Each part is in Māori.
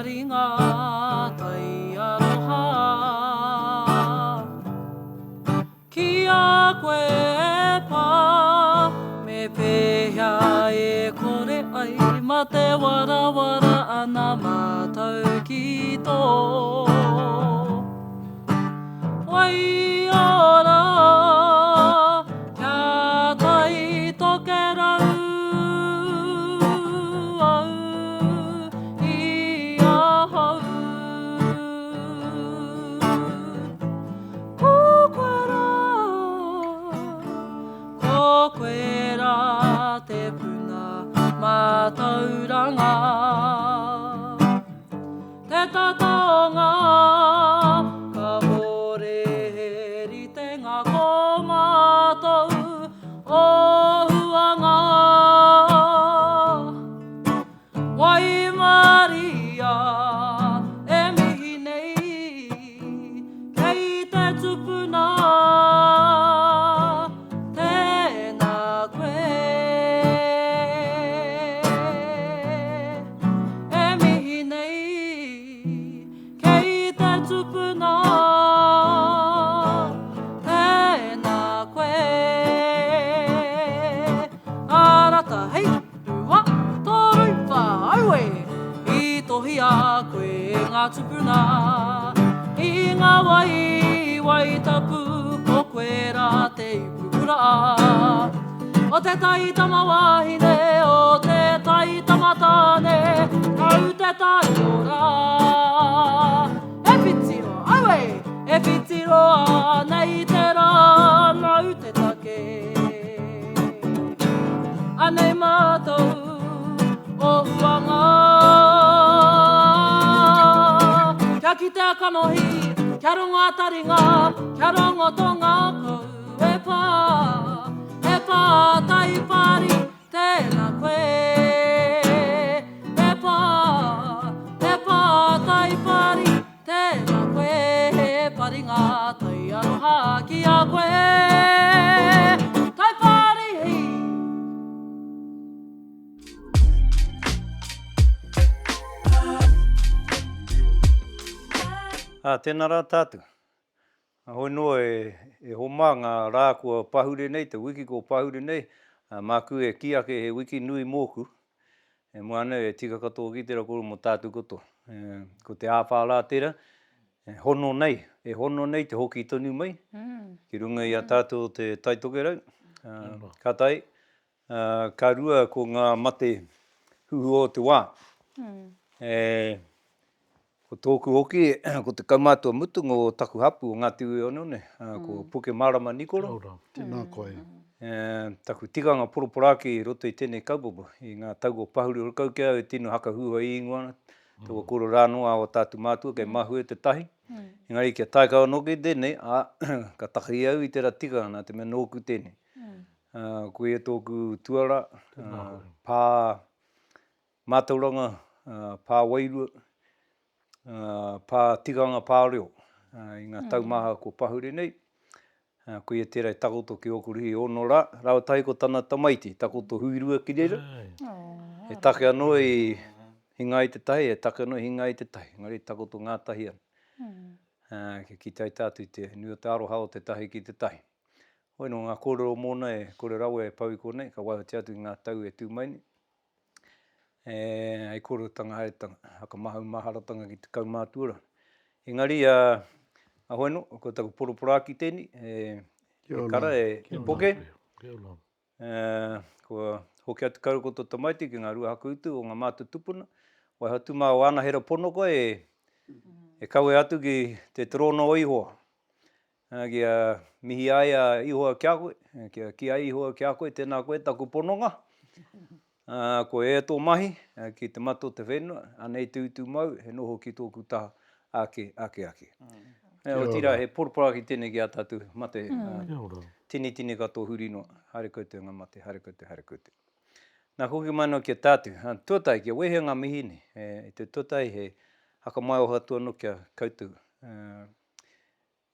pari ngā tai aroha. Ki a koe e pā, me pēhea e kore ai, ma te warawara ana mātou ki tō. Wai ora, kia tai toke rau au i a hau. Ko koe rā te puna mātauranga. Te tatonga ka horeri te ngā ko mātou o huanga. Wai Maria e mihi nei kei te tupuna tēnā koe. E mihi nei kei te tupuna tēnā koe. Arata hei rua toru wha aue i tohi a koe ngā tupuna i ngā wai tapu ko koe rā te upukura a. O te tai tama wahine, o te tai tama tāne, au te tai ora. E pitiro, aue, e pitiro a nei te rā, nau te take. Anei mātou o huanga. Kia ki te akanohi, kia rongo ataringa, kia rongo tonga kou e pā tai pari tēnā koe. E pā tai pari tēnā koe, pari ngā tai aroha ki a koe. Tai pari hei. Tēnā rā tātou. Hoi noa e homa ngā rā kua pahure nei, te wiki ko pahure nei. Māku e kiake he wiki nui mōku. E moana e tika katoa ki tērā koro mo tātou koto. Ko te āwhālā tērā. Hono nei te hoki tonu mai. Ki runga i a tātou te taitoke rau. Ka tai. Ka rua ko ngā mate huhu o te wā. Ko tōku hoki, ko te kaumātua mutu ngō taku hapu o Ngāti Uione, ko Puke Marama Nikoro. Tēnā koe. Taku tikanga poroporaki i roto i tēnei kaupapa. I ngā tau o pahuri o rukau kia e tino haka huha i ingoana. Tō koro rānoa o tātu mātua kei mahu e te tahi. Engari kia tae kaua noke tēnei, ka tahi au i tērā tikanga nā te mea nōku tēnei. Koe e tōku tuara, pā mātauranga, pā wairua, pā tikanga pā reo. I ngā taumaha ko pahure nei. Koe e tērā takoto ki okurihi ono rā. Rawa tahi ko tāna tamaiti, takoto huirua ki reira. E take anō i hinga i te tahi, e take anō i hinga i te tahi. Ngari takoto ngātahi ana. Ki tai tātu te nui o te aroha o te tahi ki te tahi. Hoi no ngā kōrero mōna e kore rawa e pau i konei, ka waihote atu i ngā tau e tūmaini. Ai kōrero tanga haeretanga, haka mahau maharatanga ki te kaumātua. Engari, hoi no, ko taku poroporaki tēni, e kara e poke. Ko hoki atu kaurokoto tamaiti ki ngā rua haku utu o ngā mātua tupuna. Wai hatu mā o ana hera ponoko e kaue atu ki te torono o ihoa. Kia mihi ai a ihoa kia koe, kia ai ihoa kia koe, tēnā koe taku pononga. Ko e tō mahi, ki te mato te whenua, anei te utu mau, he noho ki tōku taha ake. O tira, he poroporaki tēnei ki a tātou mate. Tini katoa huri noa, haere koutou ngā mate, haere koutou. Nā hoki mai no kia tātou, tuatai kia wehe ngā mihi ni, e te tuatai he haka mai o hatua no kia koutou.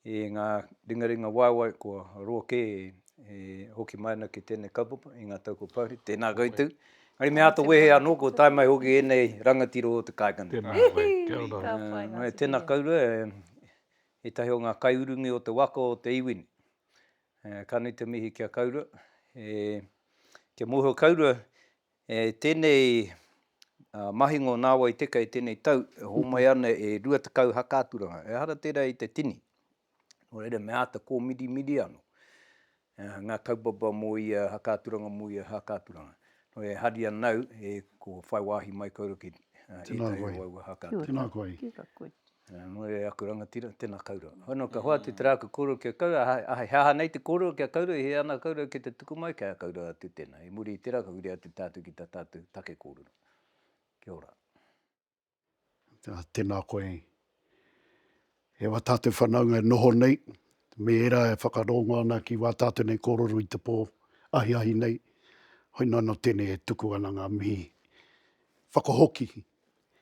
I ngā ringaringa waiwai kua roa ke e hoki mai no ki tēnei kaupapa, i ngā tau ko pauri, tēnā koutou. Ai mea to wehe anō ko tai mai hoki enei rangatiro o te kaikana. Tēnā koe, kia ora. Tēnā kaura e tahi o ngā kaiurungi o te waka o te iwini. Kānei te mihi kia kaura. Kia mōhio kaura, tēnei mahingo nāua i teka i tēnei tau, ho mai ana e 2 tekau hakāturanga. E hara tērā i te tini. O reira me ata ko midi anō. Ngā kaupapa mō ia hakāturanga mō ia hakāturanga. No e hari anau e ko whai wāhi mai kaura ki Tēnā koe. hakāturanga. Tēnā koe. No e aku rangatira, tēnā kaura. Hono ka hoa te terāku kōrero kia kaura, ahai haha nei te kōrero kia kaura, he ana kaura ki te tuku mai kia kaura atu tēnā. E muri i tērā ka huri atu tātu ki tā tātu take kōrero. Kia ora. Tēnā koe. E wā tātou whanaunga noho nei, me era e whakarongo ana ki wā tātou nei kōrero i te pō ahi nei. Hoina no tēnei e tuku ana ngā mihi. Whakahoki.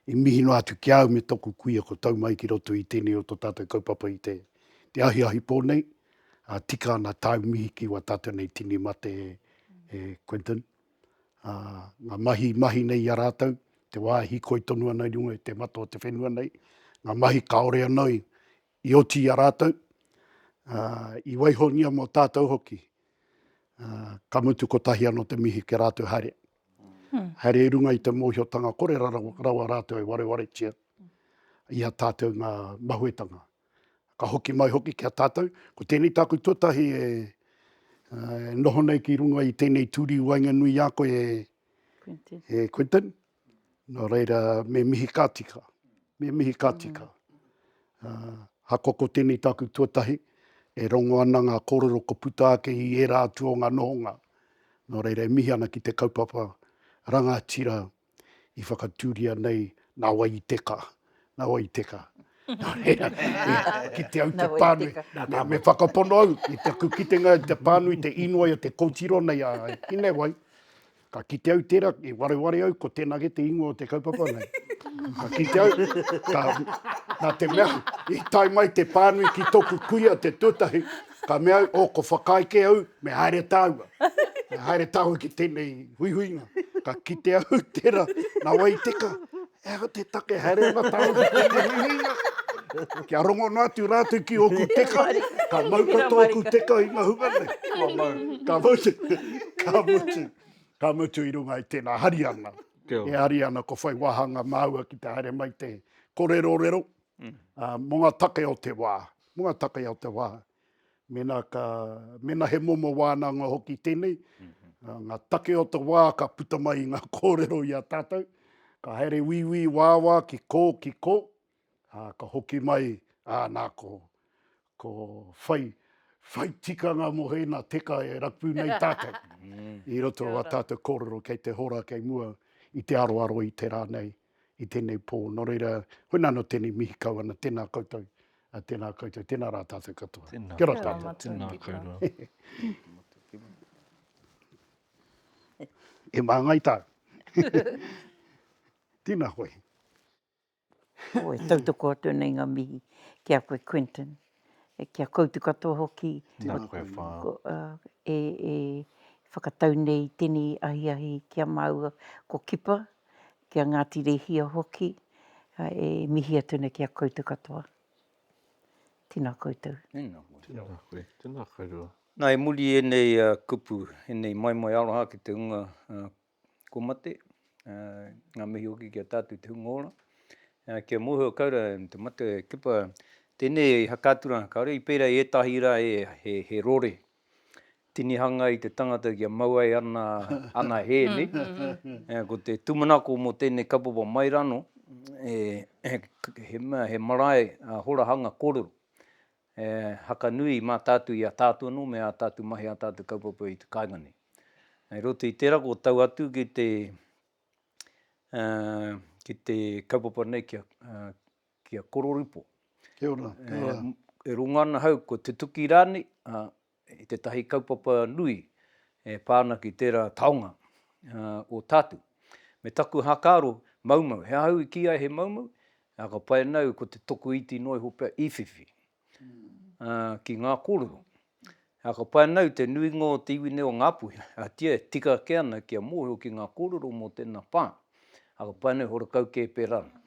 I mihi no atu ki au me toku kuia ko tau mai ki roto i tēnei o tō tātou kaupapa i te ahi pōnei. Tika ana tau mihi ki wā tātou nei tini mate Quentin. Ngā mahi nei i a rātou, te wāhi koi tonu ana i runga, te mato o te whenua nei. Ngā mahi kaore ana i oti i a rātou. I waihongia mō tātou hoki. Ka mutu ko tahi anō te mihi ke rātou haere. Haere i runga i te mōhiotanga kore rawa rātou e wareware tia. Ia tātou ngā mahuetanga. Ka hoki mai hoki kia tātou. Ko tēnei tāku tuatahi noho nei ki runga i tēnei tūri wainga nui a koe Quentin. No reira me mihi kātika. Hakoko tēnei tāku tuatahi. E rongo ana ngā kōrero ko puta ake i e rātu o ngā nohonga. No reira e mihi ana ki te kaupapa rangatira i whakatūria nei nā wai i teka. Nā wai i teka. Nā reira, ki te au te pānui. Nā me whakapono au, i te kukitenga te pānui, te inoi o te kōtiro nei a ine wai. Ka ki te au tērā, i wareware au, ko tēnā ke te ingo o te kaupapa nei. Ka ki te au, nā te mea, i tai mai te pānui ki toku kuia te tūtahi, ka mea au, ko whakaike au, me haere tāua. Me haere tāua ki tēnei huihuinga. Ka ki te au tērā, nā wai teka, ea te take haere ana tāua ki tēnei huihuinga. Kia rongo nātu rātu ki oku teka, ka maukato oku teka i ngā hunga nei. Ka mutu i runga i tēnā hari ana. E hari ana ko whai wahanga māua ki te haere mai te kōrero. Monga take o te wā. Mena he momo wānanga hoki tēnei. Ngā take o te wā ka puta mai i ngā kōrero i a tātou. Ka haere wiwi wāwā ki kō. Ka hoki mai nā ko whai tikanga mo hei teka e rapu nei tātou. I roto wa tātou kōrero kei te hora kei mua i te aroaro i te rā nei, i tēnei pō. No reira, hoina no tēnei mihi kau ana, tēnā koutou, tēnā rā tātou katoa. Kia ora tātou. Tēnā koutou. E māngai tā. Tēnā hoi. Oi, tautoko atu nei ngā mihi kia koe Quentin. Kia koutu katoa hoki. Tēnā koe whā. Whakatau nei tēnei ahi kia maua ko kipa, kia Ngāti Rehia hoki, e mihi atu nei kia koutu katoa. Tēnā koutou. Tēnā koe. Nā e muri enei kupu, enei mai aroha ki te unga komate. Ngā mihi hoki kia tātou te hunga ora. Kia mōhio kaura, te mate kipa, tēnei hakāturanga kaura, i pērā e tahi rā he rore. Tinihanga i te tangata kia mauai ana he ni. Ko te tumanako mo tēnei kapapa mai rano, he marae horahanga kōrero. Haka nui mā tātou i a tātou anō, me a tātou mahi a tātou kaupapa i te kaingani. Roto i tērā ko tau atu ki te kaupapa nei kia kororipo. Kia ora. E rongana hau ko te tuki rāni, i te tahi kaupapa nui, pāna ki tērā taonga o tātou. Me taku hakaro maumau, he hau i ki ai he maumau, ka pai nau ko te toku iti noi hopea iwhiwhi ki ngā kōrero. Haka pai nau te nui ngō te iwi neo ngāpui. A tia, tika ke ana kia mōhio ki ngā kōrero mō tēnā pā. Haka pai nau hora kau ke pērana.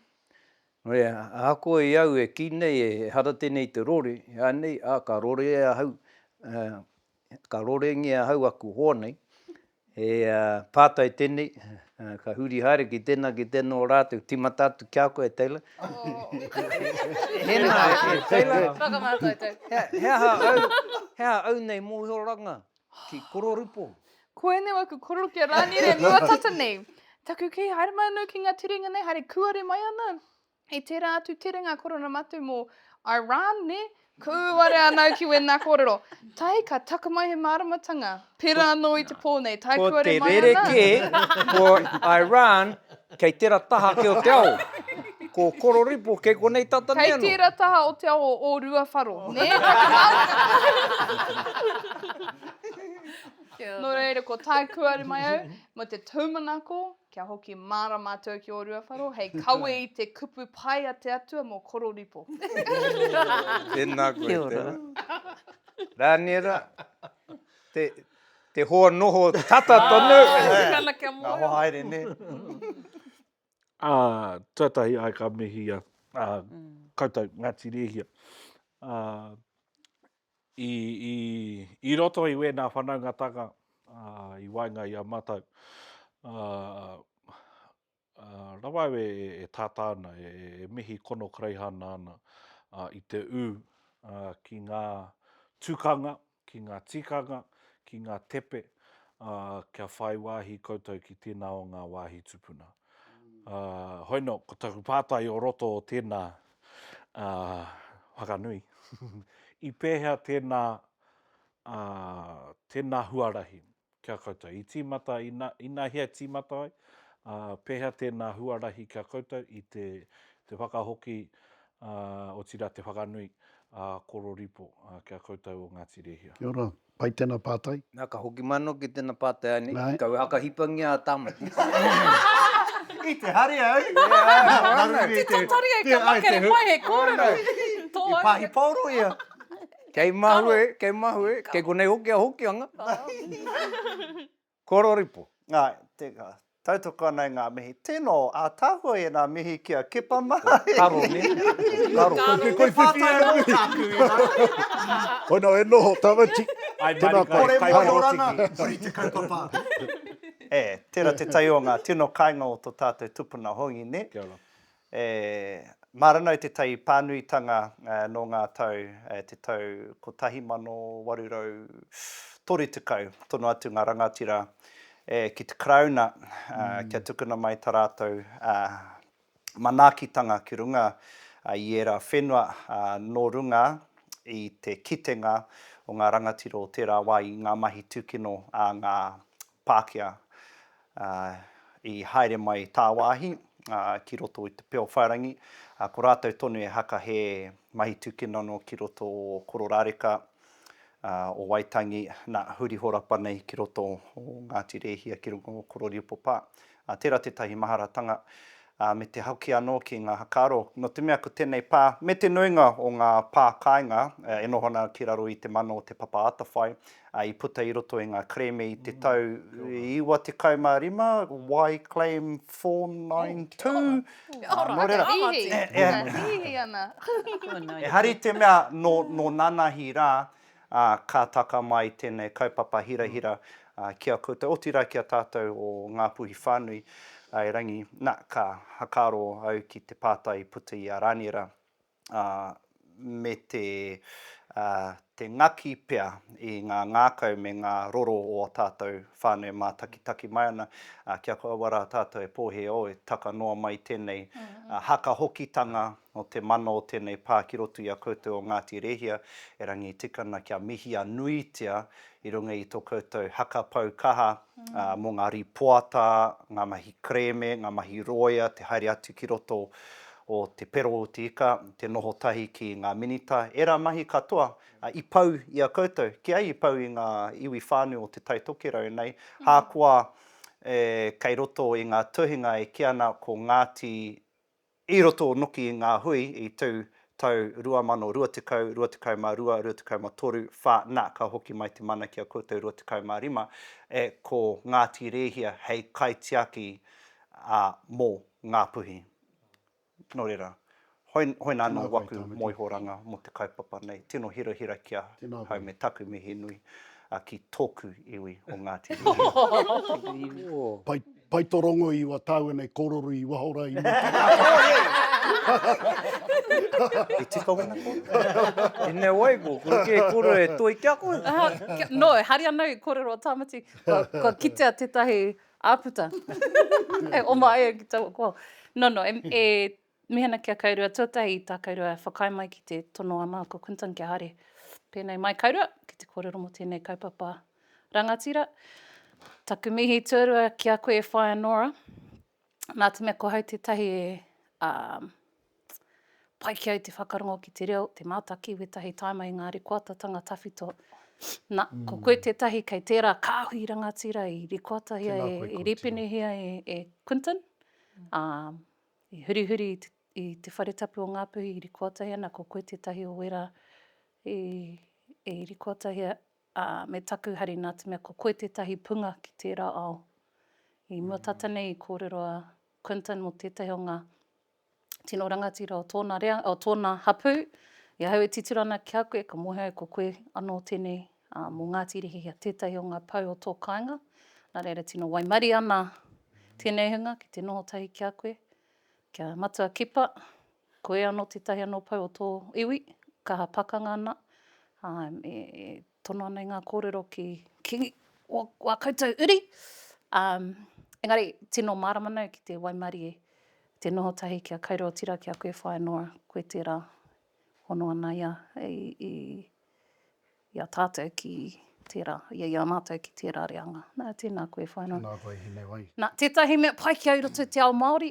Rea, a koe i au e ki nei e hara tēnei te rore, a nei, ka rore e hau, ka rore ngia hau aku hoa nei, pātai tēnei, ka huri haere ki tēnā o rātou, timata atu kia koe, Taylor. Hena, Taylor. Whakamātai tau. Hea au nei mōhioranga ki kororipo. Koe nei waku kororo kia rāni re mua tata nei. Taku ki haere mai anō ki ngā tiringa nei, haere kuare mai ana. I tērā atu tiringa korona matu mō Iran ne, kuare anau ki wena kōrero. Tai ka taka mai he māramatanga, pera anō i te pō nei, tai kuare mai ana. Ko te rere ko Iran, kei tērā taha ke o te ao. Ko kororipo kei konei tata nei Kei anō. tērā taha o te ao o rua wharo, ne? No reira, ko tai kuare mai au, mo te taumanako, kia hoki māra mātua ki o rua wharo, hei kawe i te kupu pai a te atua mō kororipo. Tēnā koe, Kia ora. tēnā. Rānera, te hoa noho tata tonu. Kana kia Ngā moe. haere ne. Tētahi ai ka mihia, koutou Ngāti Rehia. I roto i wēnā whanaungatanga, i wainga i a matau, rawau e tātāna, e mihi kono kreihana ana i te ū ki ngā tūkanga, ki ngā tikanga, ki ngā tepe, kia whai wāhi koutou ki tēnā o ngā wāhi tupuna. Hoino, ko taku pātai o roto o tēnā whakanui. I pēhea tēnā huarahi kia koutou. I tīmata, i nā hea tīmata ai, pēhea tēnā huarahi kia koutou i te whakahoki o tira te whakanui kororipo kia koutou o Ngāti Rehia. Kia ora, pai tēnā pātai. Nā ka hoki mano ki tēnā pātai ani, Nai. kau haka hipangi a tāmati. I te hari au. Te tatari e ka makere mai he kōrero. Tō I pahi pauro ia. Kei mahue, kei konei hoki a hoki anga. Kororipo. Ngā, tautoko nei ngā mihi. Tēnō, a tāhua e ngā mihi kia kipa mai. Karo ne. Karo. Koe whiwhi e nui. Hoina e noho, tawati. Ai, Tēnā marika, koe. kai Hai. orotiki. Hori te kaupapa. Tēnā te tai o ngā tino kāinga o tō tātou tupuna hongi, ne? Kia ora. Maranau te tai pānuitanga no ngā tau, te tau ko 1830, tono atu ngā rangatira, ki te krauna, kia tukuna mai tā rātou manākitanga ki runga i era whenua no runga i te kitenga o ngā rangatira o tērā wā i ngā mahi tūkino a ngā Pākehā i haere mai tā wāhi ki roto i te peo whairangi. Ko rātou tonu e haka he mahi tūkino no ki roto o Kororareka, o Waitangi, nā huri horapa nei ki roto o Ngāti Rehia ki runga o Kororipo Pā. Tērā te tahi maharatanga me te hauki anō ki ngā hakaro. No te mea ko tēnei pā, me te nuinga o ngā pā kāinga, e nohona ki raro i te mano o te papa atawhai, I puta I roto I ngā kreme I te tau I iwa te kaumārima, Y Claim 492. Ora, ihi. Ihi ana. E hari te mea no nanahi rā, ka taka mai tēnei kaupapa hira kia koutou. Otira kia tātou o ngā puhi whānui. I rangi, nā ka hakaro au ki te pātai puta I a Rānira me te ngaki pea I ngā ngākau me ngā roro o tātou whānui mā taki mai ana. Kia kouara tātou e pōhe o e taka noa mai tēnei haka hokitanga o te mano o tēnei pā ki roto I a koutou o Ngāti Rehia. E rangi tikana kia mihi a nuitia I runga I tō koutou haka pau kaha mō ngā ripoata, ngā mahi kreme, ngā mahi roia, te haere atu ki roto o te pero o te ika, te noho tahi ki ngā minita. Era mahi katoa, I pau I a koutou. Ki ai I pau I ngā iwi whānui o te taitokirau nei. Hākua kei roto I ngā tuhinga e ki ana ko Ngāti I roto noki I ngā hui I tū tau 2022, 2023, 2023, wha ka hoki mai te mana ki a koutou 2025, ko Ngāti Rēhia hei kaitiaki mō ngā puhi. Nō reira, hoi nā Tēnā no koe, waku Tāmati. moihoranga mo te kaupapa nei. Tino hira kia Tēnā koe. hau me taku mihi nui ki tōku iwi o Ngāti Rēhia. Pai torongo i wa tāu nei kororu i wahora i muti. I tika wena ko? E nei wai ko, kura ke koro e toi kia koe. No, hari anau i kōrero o Tāmati. Ko kitea tētahi āputa. E oma e ki tau ko. No, mihana kia kaurua tuatahi i tā kaurua whakai mai ki te tono ama ko Quinton kia hare. Pēnei mai kaurua, ki te kōrero mo tēnei kaupapa rangatira. Taku mihi tuarua ki a koe e Whaianora. Nā te mea ko hau tētahi pai ki au te whakarongo ki te reo, te mātaki, wetahi taima i ngā rikoatatanga tawhito. Nā, ko koe tētahi kei tērā kāhui rangatira i rikoatahia, Tēnā koe, e ripinihia e Quinton. I hurihuri i te wharetapu o ngā puhi i rikoatahia, nā ko koe tētahi o wera i rikoatahia. Me taku hari nā te mea ko koe tētahi punga ki tērā ao. I mua tata nei i kōrero a Quinton mo tētahi o ngā tino rangatira o tōna hapu. I hau e titurana ki a koe, ka mohe ko koe anō tēnei mō Ngāti Rēhia tētahi o ngā pau o tō kāinga. Nā reira tino waimari ana tēnei hunga ki te noho tahi ki a koe. Kia matua kipa, koe anō tētahi anō pau o tō iwi, kaha pakanga ana. Tono ana i ngā kōrero ki wā koutou uri. Engari, tino māramanau ki te waimari e te noho tahi kia kairo o tira ki a koe Whaianora, koe tērā hono ana ia ia tātou ki tērā, ia mātou ki tērā reanga. Nā, tēnā koe Whaianora. Nā koe, hinei wai. Nā, tētahi mea pai ki au roto te ao Māori,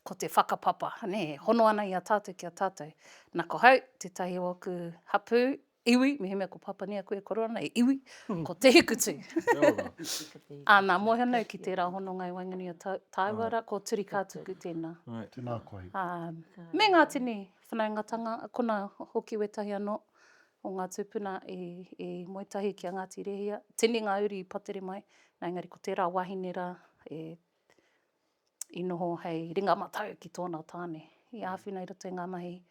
ko te whakapapa, ne, hono ana i a tātou ki a tātou. Nā ko hau, tētahi o ku hapu, iwi, mihi mea ko papania koe korona, e iwi, ko te hikutu. Nā, mohe anau ki tērā hononga i Waingani o Tāuara, ko turi kātuku tēnā. Tēnā koe. Me ngā tini whanaungatanga, kona hoki wetahi anō o ngā tūpuna e moitahi ki a Ngāti Rēhia. Tini ngā uri i patere mai, nā engari ko tērā wahine rā i noho hei ringa matau ki tōna tāne. I āwhina i roto i ngā mahi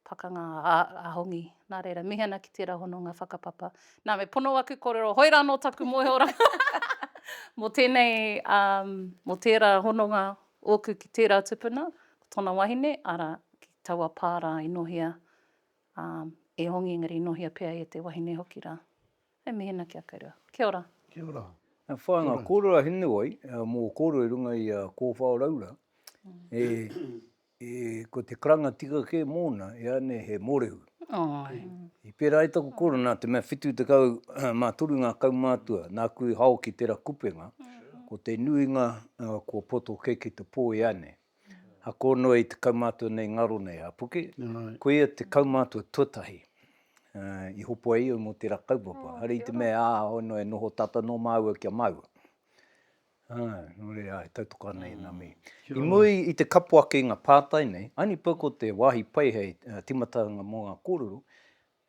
pakanga ahongi. Nā reira, mihana ki tērā hononga whakapapa. Nā me pono aku kōrero, hoi rā no taku mohe ora. Mo tēnei, mo tērā hononga oku ki tērā tupuna, tōna wahine, ara ki taua pārā i nohia, e hongi engari i nohia pēr e te wahine hoki rā. E mihena kia kaurua. Kia ora. Kia ora. Whāinga, kōrera hene wai, mō kōrero i runga i kōwhao raura, ko te karanga tika ke mōna, e ane he mōrehu. I pērā i taku kōrero nā te mea whitu te kau, mā toru ngā kaumātua, nā kui hao ki tērā kupenga, ko te nuinga, ko poto kei ki te pō e ane. Ha kōnoa i te kaumātua nei ngaro nei hapuke, ko ia te kaumātua tuatahi. I hopo ai o mo tērā kaupapa. Hare i te mea, ono e noho tata no māua kia māua. Nō rea, e tautoka nei nā me. I mui i te kapuake i ngā pātai nei, ani pako te wāhi pai hei timatanga mō ngā kōrero,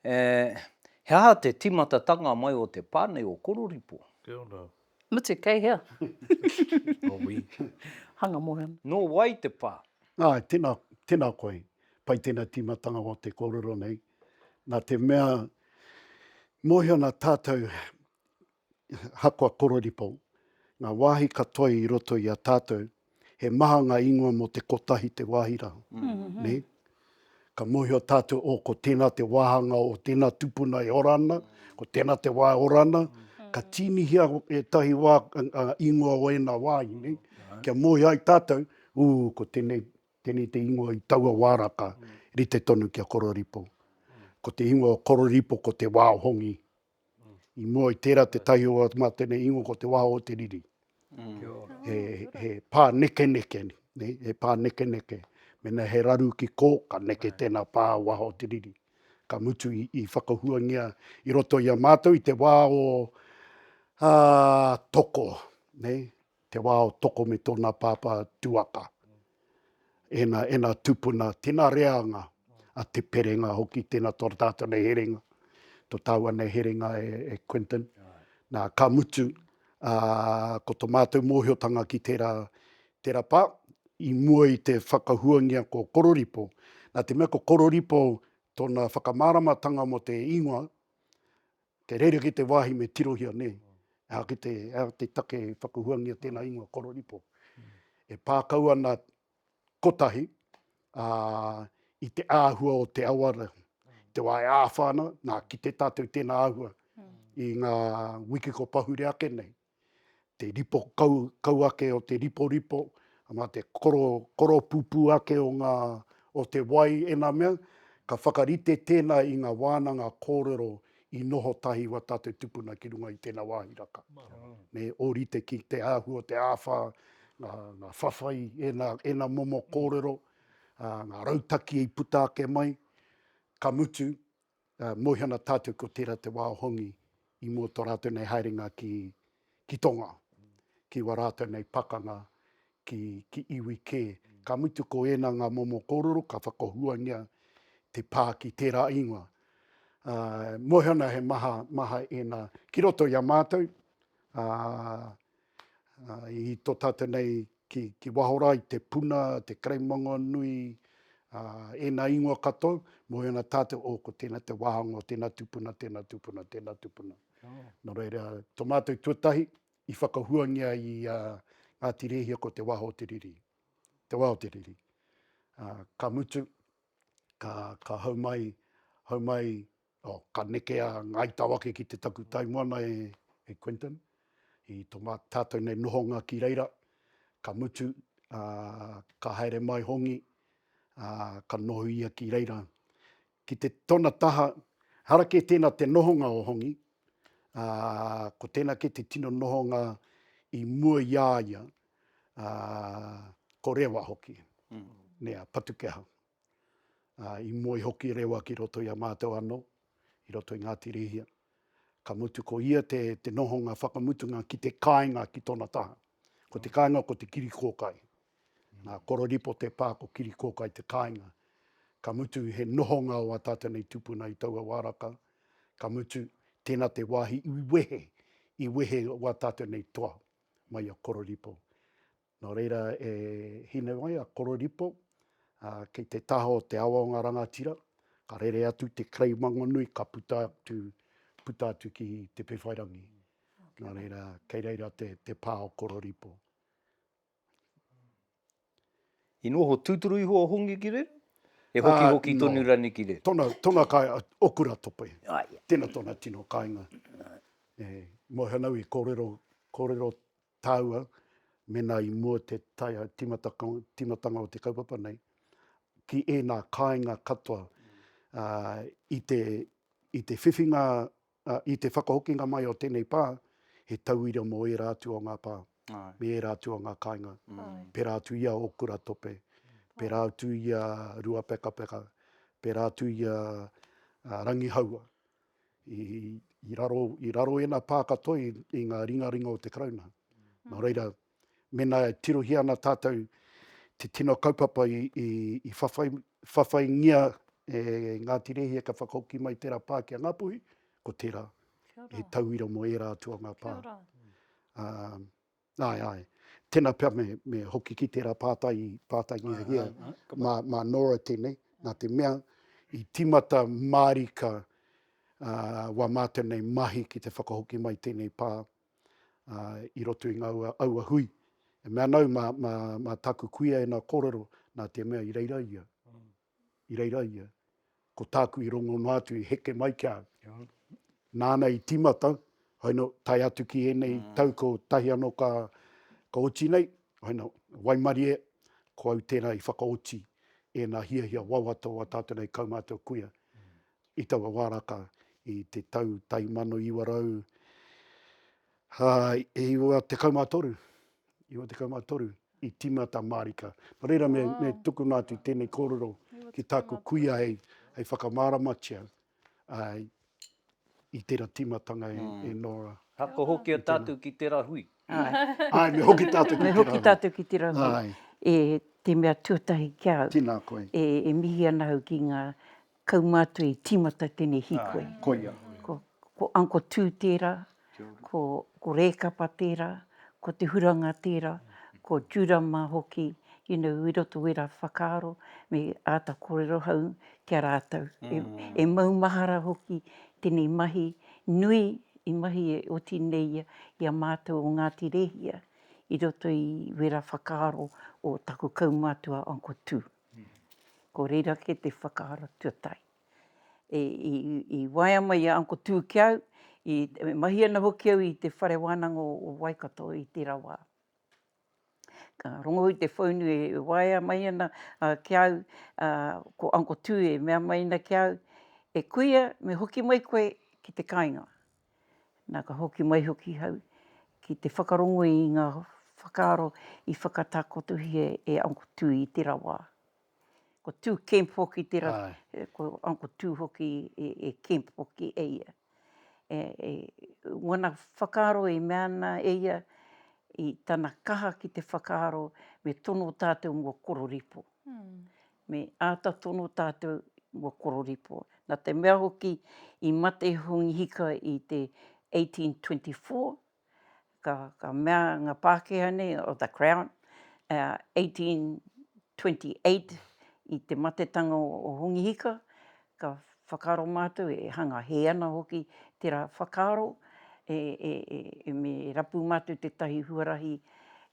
he aha te timatatanga mai o te pānei o Kororipo. Kia ora. Mutu, kei hea. O wi. Hanga mohe. Nō wai te pā. Tēnā koe. Pai tēnā timatanga o te kōrero nei. Nā te mea, mohi ana tātou hakua Kororipo. Ngā wāhi katoa i roto i a tātou, he maha ngā ingoa mo te kotahi te wāhira. Ne? Ka mohi o tātou o ko tēnā te wāhanga o tēnā tupuna e orana, ko tēnā te wā orana, ka tīnihia e tahi wā ingoa o ena wāhi. Ne? Kia mohi ai tātou, ko tēnei te ingoa i taua wāraka, rite tonu kia Kororipo. Ko te ingoa o Kororipo ko te wā hongi. I mua i tērā te tahi o mā tēnei ingoa ko te wā o te riri. He pā neke, ne? He pā neke. Mena he raru ki kō, ka neke tēnā pā waho te riri. Ka mutu i whakahuangia i roto i a mātou i te wā o toko. Ne? Te wā o toko me tōna pāpā tuaka. ena tupuna, tēnā reanga a te perenga hoki, tēnā tōra tātou nei herenga. Tō tāua nei herenga e Quentin. Nā ka mutu, ko tō mātou mōhiotanga ki tērā pā, i mua i te whakahuangia ko kororipo. Nā te mea ko kororipo, tōna whakamāramatanga mo te ingoa, te reira ki te wāhi me tirohia ne. Ki te take whakahuangia tēnā ingoa kororipo. E pākau ana kotahi i te āhua o te awara. Te wai āwhana, nā ki te tātou tēnā āhua. I ngā wiki ko pahure ake nei. Te ripo kau ake o te ripo, ama te koro pūpū ake o te wai e nā mea, ka whakarite tēnā i ngā wānanga kōrero i noho tahi wa tātou tupuna ki runga i tēnā wāhiraka. Ne, o rite ki te āhua, te āwha, ngā whawhai, e nā momo kōrero, ngā rautaki i puta ake mai, ka mutu, mohiana tātou ko tērā te wā hongi i mua tō rātou nei haerenga ki Tonga, ki wā rātou nei pakanga ki iwi kē. Ka mutu ko ēnā ngā momo kōrero, ka whakahuangia te pā ki tērā ingoa. Mohiana he maha ēnā. Ki roto ia mātou, i tō tātou nei ki wahora i te puna, te kreimongo nui, ēnā ingoa katoa, mohiana tātou ko tēnā te wāhanga, tēnā tupuna. Nō reira, tō mātou tuatahi, i whakahuangia i Ngāti Rehia ko te waho te riri. Ka mutu, ka haumai, ka nekea ngai tawake ki te taku taimoana e Quentin, i tō tātou nei nohonga ki reira, ka mutu, ka haere mai hongi, ka noho ia ki reira. Ki te tona taha, harake tēnā te nohonga o hongi, ko tēnā ke te tino nohonga i mua iāia, ko rewa hoki, nea patukeha. I mua i hoki rewa ki roto i a mātou anō, i roto i Ngāti Rehia. Ka mutu ko ia te nohonga whakamutunga ki te kāinga ki tōna taha. Ko te kāinga ko te kirikōkai. Nā kororipo te pā ko kirikōkai te kāinga. Ka mutu he nohonga o a tātou nei tupuna i taua wāraka. Ka mutu tēnā te wāhi i wehe o a tātou nei toa mai a kororipo. Nō reira e hine mai a kororipo, kei te taha o te awa o ngā rangatira, ka rere atu te kreimango nui, ka puta atu ki te pewhairangi. Nō reira, kei reira te pā o kororipo. I noho tūturu iho o hongi ki re? E hoki tonu rani ki re? Tōna kai okura tope. Tēnā tōna tino kāinga. Mohanau i kōrero tāua, mena i mua te taia timatanga o te kaupapa nei, ki ēnā kāinga katoa i te whiwhinga, i te whakahokinga mai o tēnei pā, he tauira mo e rātu o ngā pā, me e rātu o ngā kāinga. Pērā atu ia okura tope, pērā atu ia rua peka, pērā atu ia rangi haua. I raro ena pā katoa i ngā ringaringa o te krauna. Nō reira, mena e tirohia ana tātou te tino kaupapa i whawhaingia Ngāti Rehia ka whakahoki mai tērā pā ki a Ngāpuhi, ko tērā e tauira mo e rātua ngā pā. Tēnā pia me hoki ki tērā pātai hia, mā Nora tēnei, nā te mea i timata mārika wa mātou nei mahi ki te whakahoki mai tēnei pā i roto i ngā aua hui. E mea nau mā taku kuia e nā kōrero, nā te mea i reira ia. Ko tāku i rongo mātu i heke mai kia. Nāna i timata, haino tai atu ki enei tau ko tahi anō ka oti nei, haino waimarie, ko au tēnā i whakaoti e nā hia wawata o a tātou nei kaumātou kuia. I taua wāraka i te tau tai mano iwa rau, iwa te kaumātoru, i timata mārika. Ma reira me tuku nātu tēnei kōrero ki tāku kuia hei whakamāramatia i tērā timatanga e Nora. Hako hoki a tātou ki tērā hui. Me hoki tātou ki tērā hui. Me hoki tātou ki tērā hui. te mea tuatahi kia au. Tina koe. E mihi ana hau ki ngā kaumātua I timata tēnei hikoe. Koia. Ko Uncle Tū tērā, ko Rēkapa tērā, ko te huranga tērā, ko Jurama hoki, I roto wera whakaaro, me āta kōrero hau kia rātou. E maumahara hoki tēnei mahi nui, I mahi e oti nei I a mātou o Ngāti Rehia, I roto I wera whakaaro o taku kaumātua Uncle Tū. Ko reira ke te whakaaro tuatai. I waiama I a Uncle Tū ki au, mahi ana hoki au I te whare wānanga o Waikato I tērā wā. Ka rongo I te whaunu e waia mai ana ki au, ko Uncle Tū e mea mai ana ki au, e kuia me hoki mai koe ki te kāinga. Nā ka hoki mai hoki hau, ki te whakarongo I ngā whakaaro I whakatakotuhi e Uncle Tū I tērā wā. Ko Tū Kemp hoki tērā, ko Uncle Tū hoki e Kemp hoki e ia. Wana whakaaro e mea ana e ia, I tana kaha ki te whakaaro me tono tātou mua kororipo. Me āta tono tātou mua kororipo. Nā te mea hoki I mate hongi hika I te 1824, ka mea ngā Pākehā nei o The Crown, 1828 I te matetanga o hongi hika, ka whakaaro mātou e hanga he ana hoki tērā whakaaro, me rapu mātou te tahi huarahi,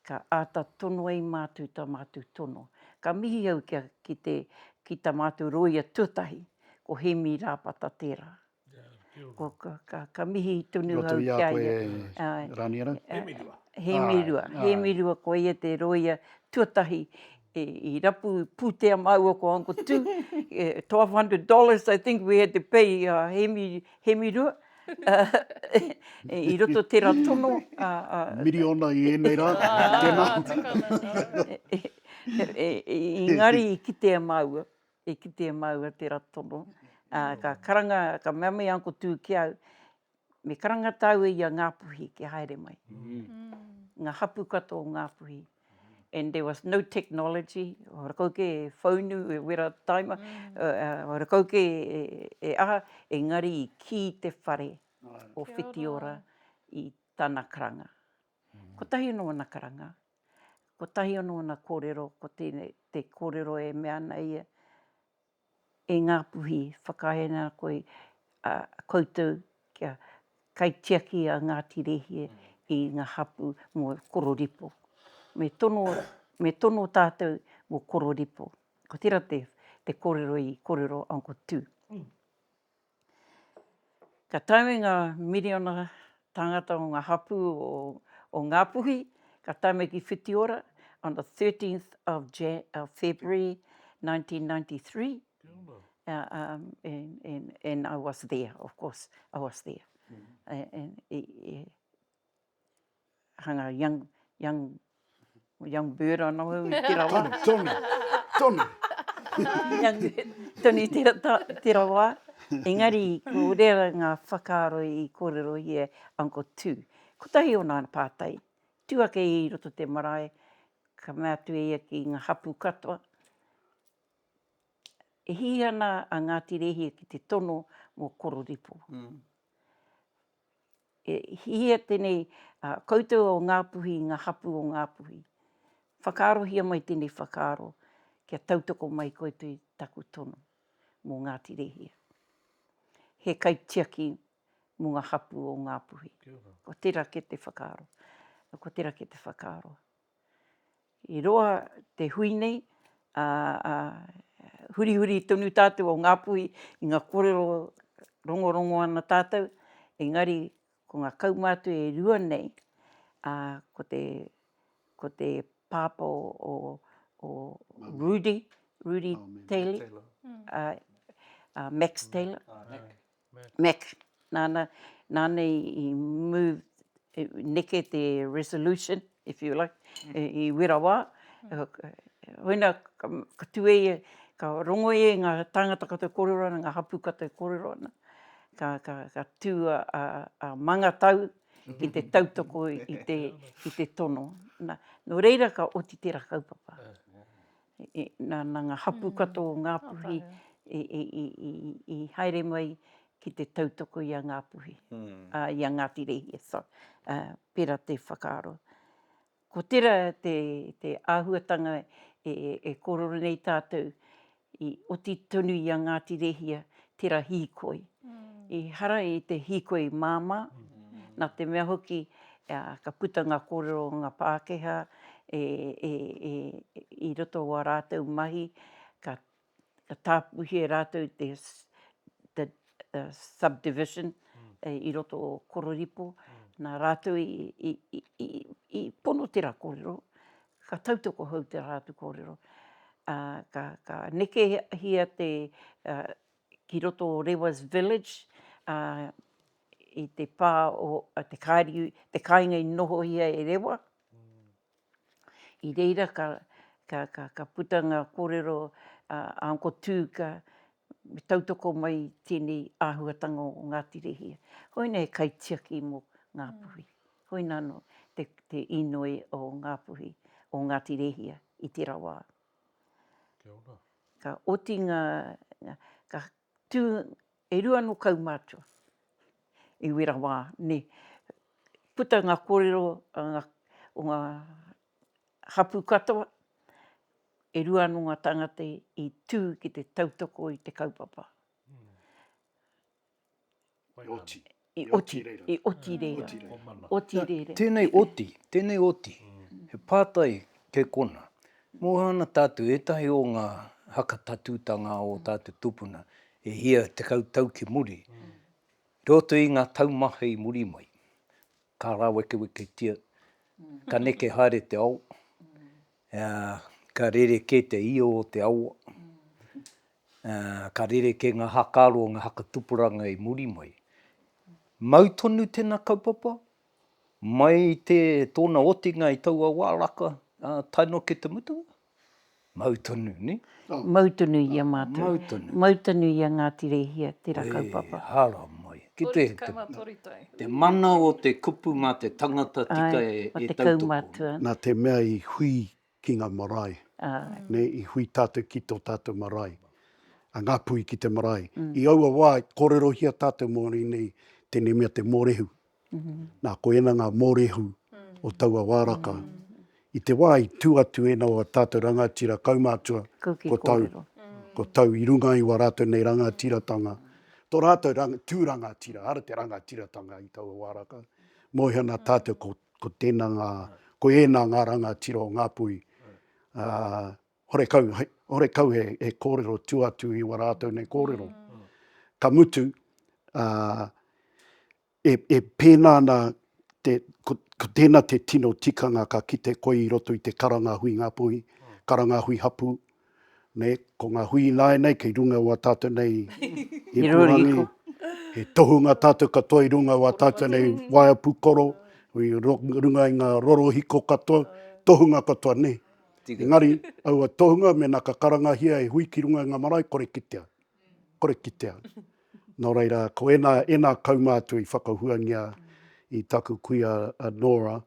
ka āta tono ai mātou tā mātou tono. Ka mihi au ki tā mātou roia tuatahi, ko Hemi Rāpata tērā. Ka mihi tonu au ki aia. Raniera? Hemirua, ko ia te roia tuatahi, I rapu pūtea maua ko Uncle Tū. $1,200 I think we had to pay Hemirua. I roto tērā tono. Miriona I ēnei rā. Engari I kitea maua. E kitea maua tērā tono. Ka karanga, ka mea mai Uncle Tū ki au, me karanga tau I a Ngāpuhi ki haere mai. Ngā hapu katoa o Ngāpuhi. And there was no technology. Horakauke e whaunu, e wera taima. Horakauke e aha, engari I ki te whare o whiti ora I tāna karanga. Ko tahi anō ana karanga. Ko tahi anō ana kōrero, ko te kōrero e mea ana ia. E Ngāpuhi, whakahena koe koutou kia kaitiaki a Ngāti Rehia I ngā hapu mo kororipo. Me tono tātou mo kororipo. Ko tērā te kōrero I kōrero Uncle Tū. Ka taime ngā miriona tangata o ngā hapu o Ngāpuhi, ka taime ki whiti ora, on the 13th of February 1993. And I was there, of course, I was there. Hanga young bird I know I tērā wā. Tonu. Toni tērā wā. Engari, ko reira ngā whakaaro I kōrero I Uncle Tū. Ko tahi o nāna pātai. Tuake I roto te marae, ka mea tu ia ki ngā hapu katoa. E hi ana a Ngāti Rehia ki te tono mo kororipo. E hia tēnei koutou o Ngāpuhi, ngā hapu o Ngāpuhi. Whakaaro hia mai tēnei whakaaro, kia tautoko mai koe tui taku tono mō Ngāti Rehia. He kaitiaki mō ngā hapu o Ngāpuhi. Ko tērā ke te whakaaro. Ko tērā ke te whakaaro. I roa te hui nei, huri tonu tātou o Ngāpuhi, I ngā kōrero rongo ana tātou, engari ko ngā kaumātua e rua nei, ko te pāpa o Rudy Taylor, Max Taylor. Mac, nāna I moved, neke te resolution, if you like, I wera wā. Hoina, ka tue ka rongo ngā tangata katoa kōrero ana, ngā hapu katoa kōrero ana. Ka tū a manga tau I te tautoko I te tono. No reira ka oti tērā kaupapa. nā ngā hapu katoa o Ngāpuhi i haere mai ki te tautoko i a Ngāpuhi, i a Ngāti Rehia, pera te whakaaro. Ko tera te āhuatanga e kororo nei tātou i oti tonu i a Ngāti Rehia, tera hīkoi. I hara i te hīkoi māma, nā te mea hoki ka puta ngā kōrero o ngā Pākehā i roto o a rātou mahi, ka tāpuhi e rātou te subdivision i roto o Kororipo, nā rātou i pono tera kōrero, ka tautoko hau te rātou kōrero. Ka neke hia ki roto o Rewa's Village, i te pā o te kāinga i noho hia e Rewa. I reira ka puta ngā kōrero a Uncle Tū ka me tautoko mai tēnei āhuatanga o Ngāti Rehia. Hoi nei kai tiaki mō Ngāpuhi. Hoi nano te inoi o Ngāpuhi, o Ngāti Rehia i te rawa. Kia ora. Ka oti ka tū e rua no kaumātua i wera wā, ne. Puta ngā kōrero o ngā hapu katoa, e rua no ngā tangata i tū ki te tautoko i te kaupapa. Oti. I oti reira. Oti reira. Tēnei oti, he pātai ke kona. Mohana tātou etahi o ngā hakatatūtanga o tātou tupuna, e hia te kautau ki muri. Roto i ngā taumaha i muri mai. Ka rā weke tia, ka neke haere te au, ka rere ke te io o te aua, ka rere ke ngā hakaro o ngā hakatupuranga i muri mai. Mautonu tēnā kaupapa, mai te tōna otinga i taua wāraka, taino ki te mutunga? Mautonu, ni? Mautonu i a mātou. Mautonu. Mautonu i a Ngāti Rehia, tērā kaupapa. Hara mai. Ki te mana o te kupu mā te tangata tika o te tautoko. kaumātua. Nā te mea i hui ki ngā marae. Ne, i hui tātou ki tō tātou marae. A Ngāpuhi ki te marae. I aua wā, kōrero hia tātou mōri nei, tēnei mea te mōrehu. Nā ko ena ngā mōrehu o taua wāraka. I te wā, i tū atu ena o tātou rangatira kaumātua ko tau i runga i wā rātou nei rangatiratanga. Tō rātou tūrangatira, ara te rangatiratanga i taua wāraka. Moihana tātou ko ēnā ngā rangatira o Ngāpuhi. Hore kau he kōrero tū atu i wā rātou nei kōrero. Ka mutu, e pēnā na ko tēnā te tino tikanga ka kite koe i roto i te karangahui Ngāpuhi, karangahui hapu, ne, ko ngā hui nāi nei, kei runga wā tātou nei i Purangi, he tohunga tātou katoa i runga wā tātou nei Waiapu koro, i runga i ngā rorohiko katoa, tohunga katoa ne. Engari, aua tohunga, me nā ka karangahia e hui ki runga i ngā marae, kore kitea. Nō reira, ko ena kaumātua i whakahuangia i taku kuia a Nora,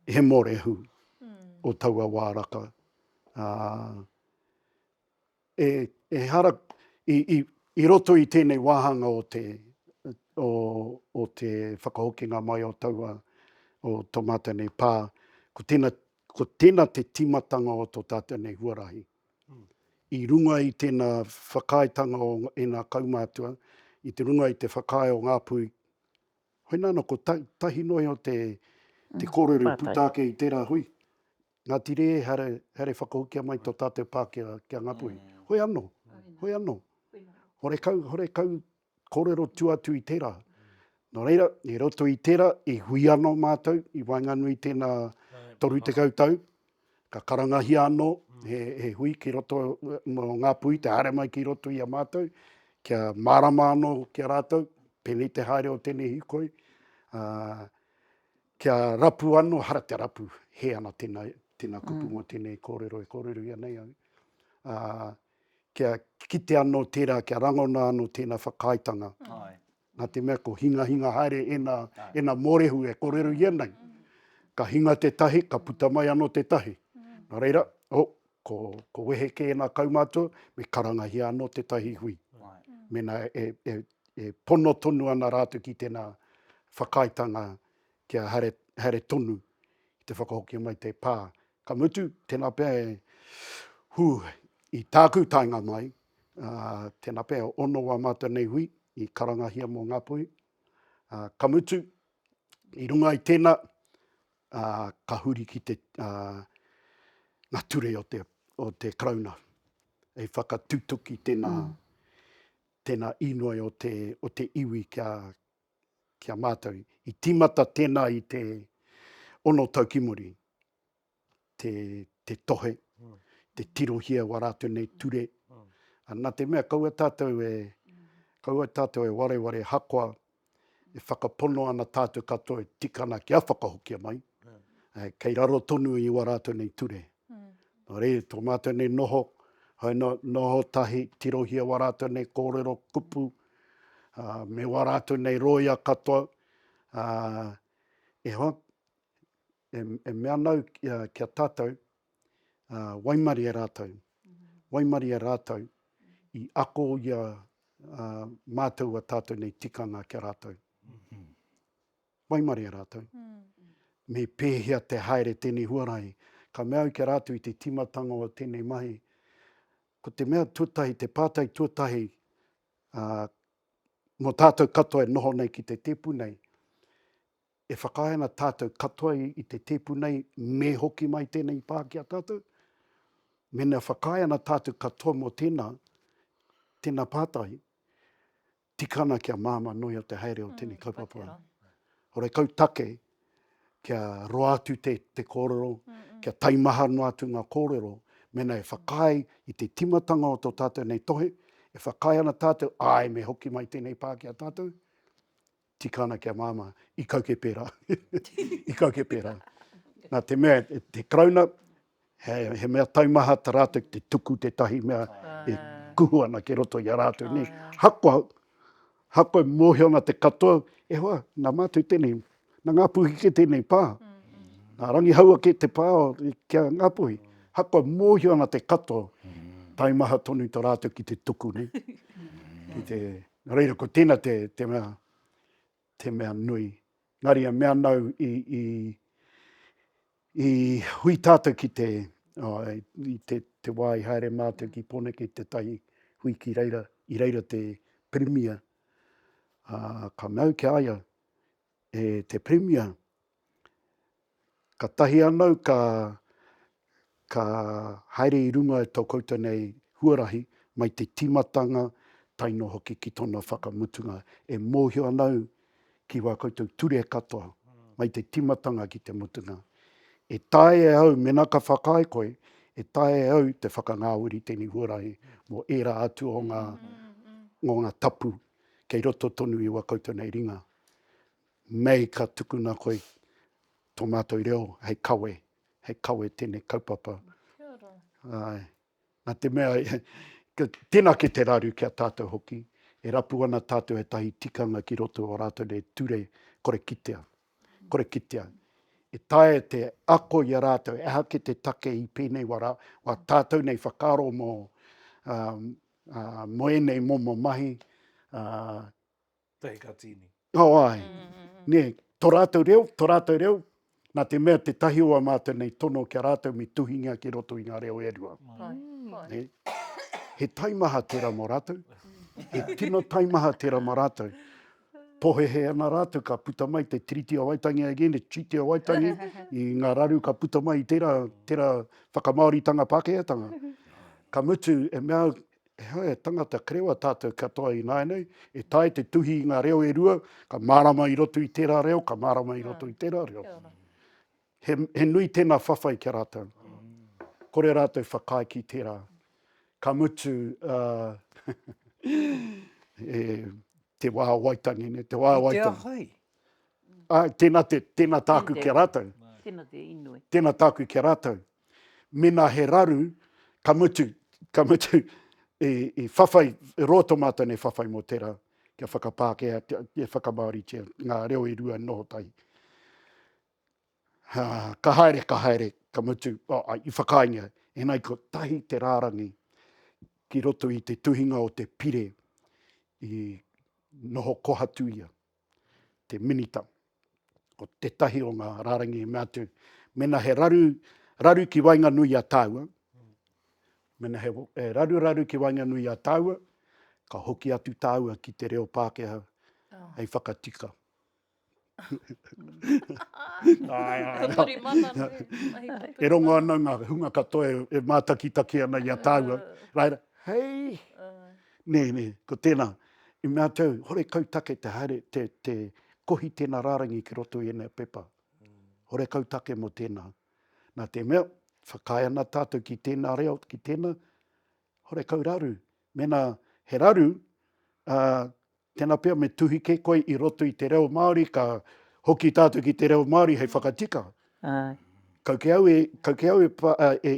he morehu o taua wāraka. E hara, i roto i tēnei wāhanga o te whakahokinga mai o taua o tō mata nei pā, ko tēnā te timatanga o tō tātou nei huarahi. I runga i tēnā whakaitanga o ena kaumātua, i te runga i te whakae o Ngāpuhi, hoi nāna ko tahi noi o te kōrero putāke i tērā hui. Ngāti Re, here whakahukia mai tō tātou pā kia Ngāpuhi. Hoi anō. Hore kau kōrero tuatu i tērā. Nō reira, i roto i tērā, i hui anō mātou, i wainganui tēnā toru te kautau, ka karangahia anō, he hui ki roto mo Ngāpuhi, te haere mai ki roto i a mātou, kia marama anō kia rātou, penei te haere o tēnei hikoi, kia rapu anō, hara te rapu, he ana tēnā kupu mo tēnei kōrero ia nei au. Kia kite anō tērā, kia rangona anō tēnā whakaitanga. Nā te mea ko hinga haere ena morehu e kōrero ia nei. Ka hinga te tahi, ka puta mai anō te tahi. Nā reira, ko wehe kēnā kaumātua, me karangahi anō te tahi hui. Mena e pono tonu ana rātu ki tēnā whakaitanga kia hare tonu i te whakahokia mai te pā. Ka mutu, tēnā pēr i tāku tainga mai, tēnā pēr ono wa mata nei hui i karangahia mō Ngāpuhi. Ka mutu, i runga i tēnā, ka huri ki te ngā ture o te krauna. E whakatutuki tēnā inoi o te iwi kia mātou. I timata tēnā i te ono taukimori, te tohe, te tirohia wa rātou nei ture. Nā te mea, kaua tātou e wareware hakoa, e whakapono ana tātou katoa e tikana kia whakahokia mai. Kei raro tonu i wa rātou nei ture. Nō re, tō mātou nei noho, hai noho tahi tirohia wa rātou nei kōrero kupu, me wa rātou nei roia katoa, e hoa, e mea nau kia tātou, waimari e rātou. Waimari e rātou i ako ia mātou a tātou nei tikanga kia rātou. Waimari e rātou. Me pēhia te haere tēnei huarai. Ka mea au kia rātou i te timatanga o tēnei mahi. Ko te mea tuatahi, te pātai tuatahi, mō tātou katoa e noho nei ki te tepu nei, e whakaena tātou katoa i te tepu nei me hoki mai tēnei pā kia tātou. Mena whakaena tātou katoa mō tēnā pātai, tikana kia māma noi o te haere o tēnei kaupapa. Hore kau take, kia roatu te kōrero, kia taimaha no atu ngā kōrero, mena e whakai i te timatanga o tō tātou nei tohe, e whakai ana tātou, ai me hoki mai tēnei pā kia tātou, tikana kia māma, i kau ke pērā. I kau ke pērā. Nā te mea, te krauna, he mea taimaha ta rātou te tuku te tahi mea e kuhu ana ke roto i a rātou. Hakoa mōhio ana te katoa, e hoa, nā mātou tēnei, nā Ngāpuhi ke tēnei pā. Nā rangi haua ke te pā kia Ngāpuhi. Hakoa mōhio ana te katoa, taimaha tonu i tō rātou ki te tuku, ne? Ki te, reira ko tēnā te mea nui. Ngari a mea nau i hui tātou ki te wai haere mātou ki pone ki te tahi hui ki reira, i reira te Premier. Ka mau ke aia, te Premier, ka tahi anau ka haere i runga e tō koutou nei huarahi mai te timatanga taino hoki ki tōna whakamutunga. E mōhio anau ki wā koutou ture katoa mai te timatanga ki te mutunga. E tae e au, mena ka whakae koe, e tae e au te whakangāuri tēnei huarahi mō era atu o ngā tapu kei roto tonu i wā koutou nei ringa. Mei ka tukuna koe tō mātou reo, hei kawe tēnei kaupapa. Nā te mea, tēnā ki te raru kia tātou hoki, e rapu ana tātou e tahi tikanga ki roto o rātou nei ture kore kitea. E tae te ako i a rātou, e hake te take i pēnei wā tātou nei whakaro mo enei momo mahi. Te katini. Ai. Ne, tō rātou reo, nā te mea te tahi ua mātou nei tono kia rātou mi tuhinga ki roto i ngā reo e rua. Ne? He taimaha tērā mō rātou. He tino taimaha tērā mō rātou. Pohehe ana rātou ka puta mai te tiriti o Waitangi again, te treaty o Waitangi, i ngā raru ka puta mai i tērā whakamaoritanga Pākehātanga. Ka mutu e mea, e tangata krewa tātou katoa i nāenei, e tae te tuhi i ngā reo e rua, ka mārama i roto i tērā reo, ka mārama i roto i tērā reo. He nui tēnā whawhai kia rātou. Kore rātou whakae ki tērā. Ka mutu te wā Waitangi, ne, te wā Waitangi. Tēnā tāku kia rātou. Tēnā te inui. Tēnā tāku kia rātou. Mena he raru, ka mutu, i whawhai, roto mātou nei whawhai mō tērā, kia whakapākea, kia whakamaori tia, ngā reo i rua noho tai. Ka haere, ka mutu, i whakainga, Enei ko tahi te rārangi ki roto i te tuhinga o te pire i noho kohatu ia, te minita. O te tahi o ngā rārangi mea tu. Mena he raru ki wainga nui a tāua. Mena he raru ki wainga nui a tāua, ka hoki atu tāua ki te reo Pākehā, hei whakatika. Kotori mana nui. E rongo ana ngā hunga katoa e mātakitaki ana i a tāua. Raira, hei, ne, ko tēnā. I mea tau, hore kautake te haere, te kohi tēnā rārangi ki roto i ena pepa. Hore kautake mo tēnā. Nā te mea, whakai ana tātou ki tēnā reo, ki tēnā, hore kauraru. Mena he raru, tēnā pia me tuhike koe i roto i te reo Māori, ka hoki tātou ki te reo Māori hei whakatika. Ai. Kau ke au e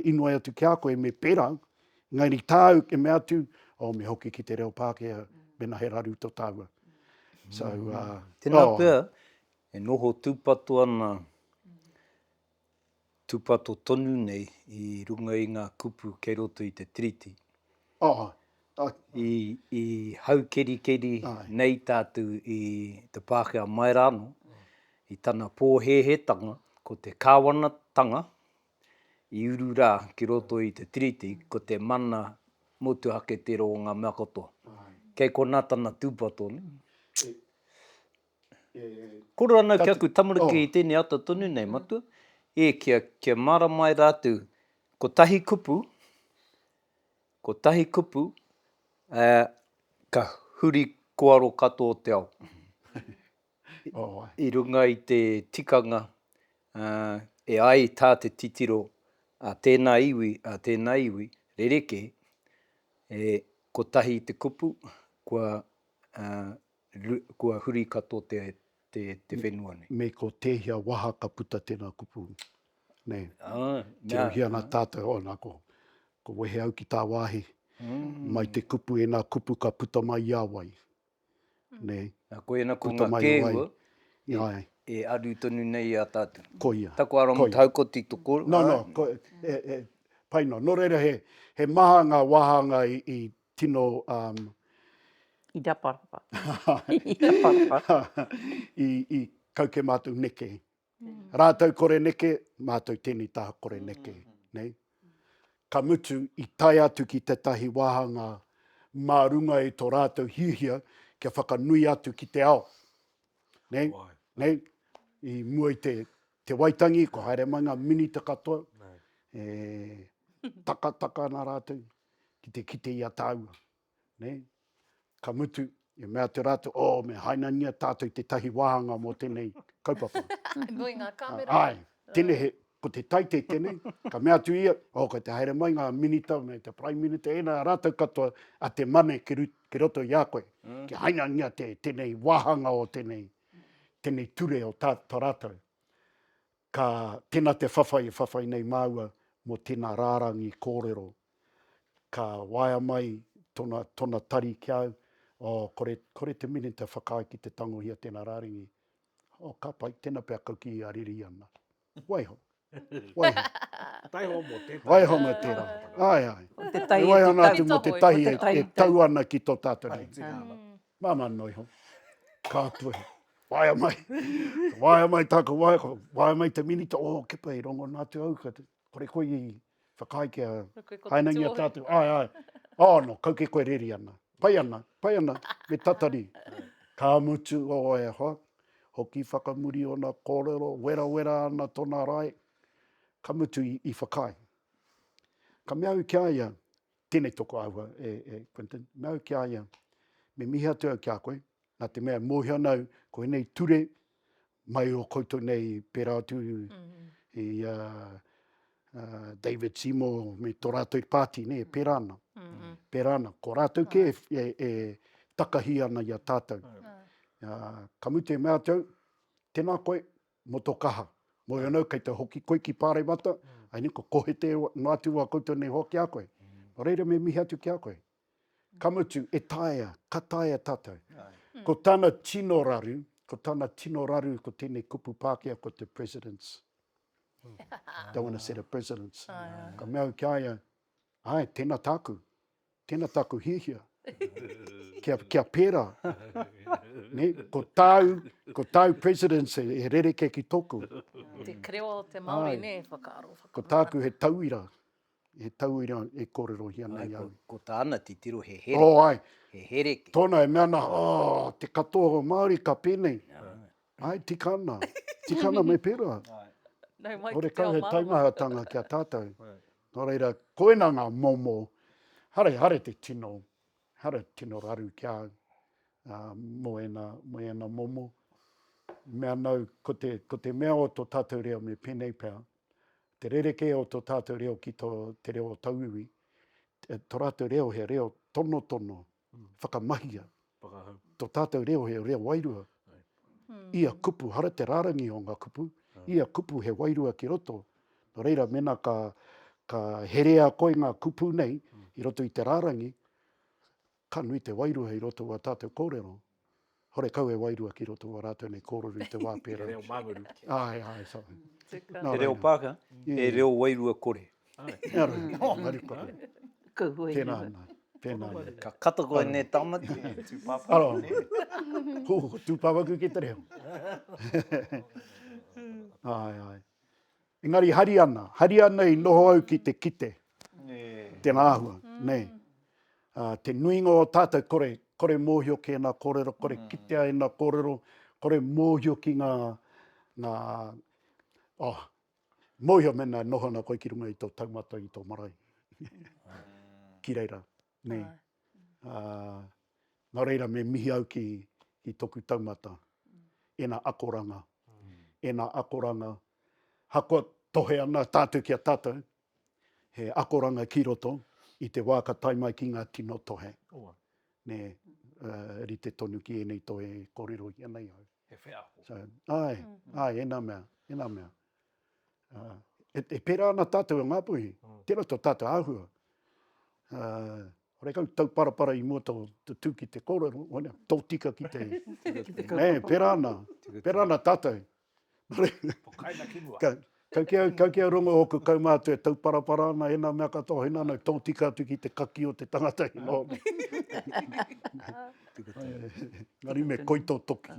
inoi atu ki a koe me pera, ngairi tāu e me atu, me hoki ki te reo Pākehā, mena he raru to tāua. So, Tēnā pia, e noho tūpato ana, tūpato tonu nei i runga i ngā kupu kei roto i te tiriti. I hau keri nei tātou i te Pākehā mai rāno, i tana pōhehetanga, ko te kāwanatanga, i uru rā ki roto i te tiriti, ko te mana motuhake te ro o ngā mea katoa. Kei kona tana tūpato, ne? Koro anau ki aku tamariki i tēnei ata tonu nei matua, kia mara mai rātou, ko tahi kupu, ka huri koaro katoa te ao. I runga i te tikanga, e ai tā te titiro a tēnā iwi, rereke, ko tahi te kupu, kua huri katoa te whenua nei. Me ko tehia waha ka puta tēnā kupu. Nei. Te uhiana tātou, nā ko wehe au ki tā wāhi. Mai te kupu, e nā kupu ka puta mai i awai. Nei. Ko ena ko Puta ngā mai i kēua, wai. e aru tonu nei a tātou. Ko ia. Tako ara mo taukoti toko. No, paino. Nō reira he maha ngā wahanga i tino... I raparapa. I kauke mātou neke. Rātou kore neke, mātou tēnei taha kore neke. Nei? Ka mutu i tai atu ki te tahi wahanga mā runga e tō rātou hiuhia kia whakanui atu ki te ao. Nei? Nei? I mua i te waitangi, ko haere mai ngā minita katoa. Taka nā rātou ki te kite i a tāua. Nei? Ka mutu, e mea te rātou, me hainania tātou te tahi wahanga mō tēnei kaupapa. Nui ngā kamera. Ai, tēnei he, ko te taite tēnei, ka mea tu ia, ka te haere mai ngā minita, me te prime minita, ena rātou katoa a te mane ki roto i a koe. Ki hainania tēnei wahanga o tēnei ture o tō rātou. Ka tēnā te whawhai nei māua mō tēnā rārangi kōrero. Ka waia mai tōna tari ki au, kore te minita whakai ki te tangohia tēnā rāringi. Ka pai, tēnā pia kauki i ariri ana. Waiho. Taiho mō tēnā. Waiho mō tēnā. Ai. Te tai e Waiho te nātu mō te tahi e tau ana ki tō tātou nei. Mama noiho. Ka tue. Waia mai tāko waiho. Waia mai te minita. Kepa i rongo nātu au. Kore koe i whakai ki a hainangia tātou. Ai. No, kauke koe reri ana. Pai ana, me tatari. Ka mutu e hoa, hoki whakamuri o nā kōrero, wera ana tōna rai, ka mutu i whakai. Ka meau ki aia, tēnei toko aua, Quentin, meau ki aia, me mihi atu au ki a koe, nā te mea mōhia nau, ko nei ture, mai o koutou nei pera atu i David Seymour, me tō rātou i pāti, ne, pera ana. Ko rātou ke e takahi ana i a tātou. Ka mute mea tau, tēnā koe, mo tō kaha. Mo anau, kei te hoki koe ki pārei mata, ai ni ko kohe te mātu wa koutou nei hoki a koe. O reira me mihi atu ki a koe. Ka mutu, ka taia tātou. Ko tāna tino raru, ko tēnei kupu Pākehā, ko te presidents. Don't want to set a precedence. Ka mea ki aia, ai, tēnā tāku hihia. Kia pērā. Ne, ko tāu presidents he rereke ki tōku. Te creo te Māori, Ai. ne, whakaaro, Ko tāku he tauira. He tauira e kōrero hi ana i au. Ko tāna ti tiro he here. Oh, ai. He here ki. Tōna e meana, te katoa o Māori ka pēnei. Ai, tikana. Tikana me pērā. Nau mai Ore ki te ao kau he marawa. taimahatanga kia tātou. Nō reira, koena ngā momo, hare te tino raru kia moena momo. Mea nau, ko te mea o tō tātou reo me pēnei pēr, te rereke o tō tātou reo ki te reo o tauiwi, tō rātou reo he reo tono, whakamahia. Whakahau. Tō tātou reo he reo wairua. Ia kupu, hara te rārangi o ngā kupu, ia kupu he wairua ki roto. Nō reira, mena ka herea koe ngā kupu nei, i roto i te rārangi, ka nui te wairua i roto wa tātou kōrero. Hore kau e wairua ki roto wa rātou nei kōrero i te wāpera. Reo manguru. Ai, so. Tika. He reo pāka, he reo wairua kore. Mariko. Ko hoi. Tēnā ana. Tēnā ana. Ka kata koe ne tamati. Aro, tūpawaku ki te reo. Ai. Engari hari ana I noho au ki te kite. Tēnā ahua, nei. Te nuinga o tātou kore mōhio ki ngā kōrero, kore kitea ngā kōrero, kore mōhio ki ngā mōhio mena noho na koe ki runga I tō taumata I tō marae. Ki reira, nei. Nā reira me mihi au ki tōku taumata. Ena akoranga. Hakoa tohe ana tātou kia tātou. He akoranga ki roto I te wā ka taimai ki ngā tino tohe. Ne, ri te tonu ki enei toe kōrero I anei au. He whea. So, ai, ena mea. E pērā ana tātou o ngāpuhi. Tēnā tō tātou āhua. Hore kau tau parapara I mua tō tū ki te kōrero, tō tika ki te... Pērā ana tātou. Pokaina kinua. Kau kia rongo hoku kau mātu e tau parapara ana, ena mea katoa, hena nau tō tika atu ki te kaki o te tangata I no. Ngari me koito toki.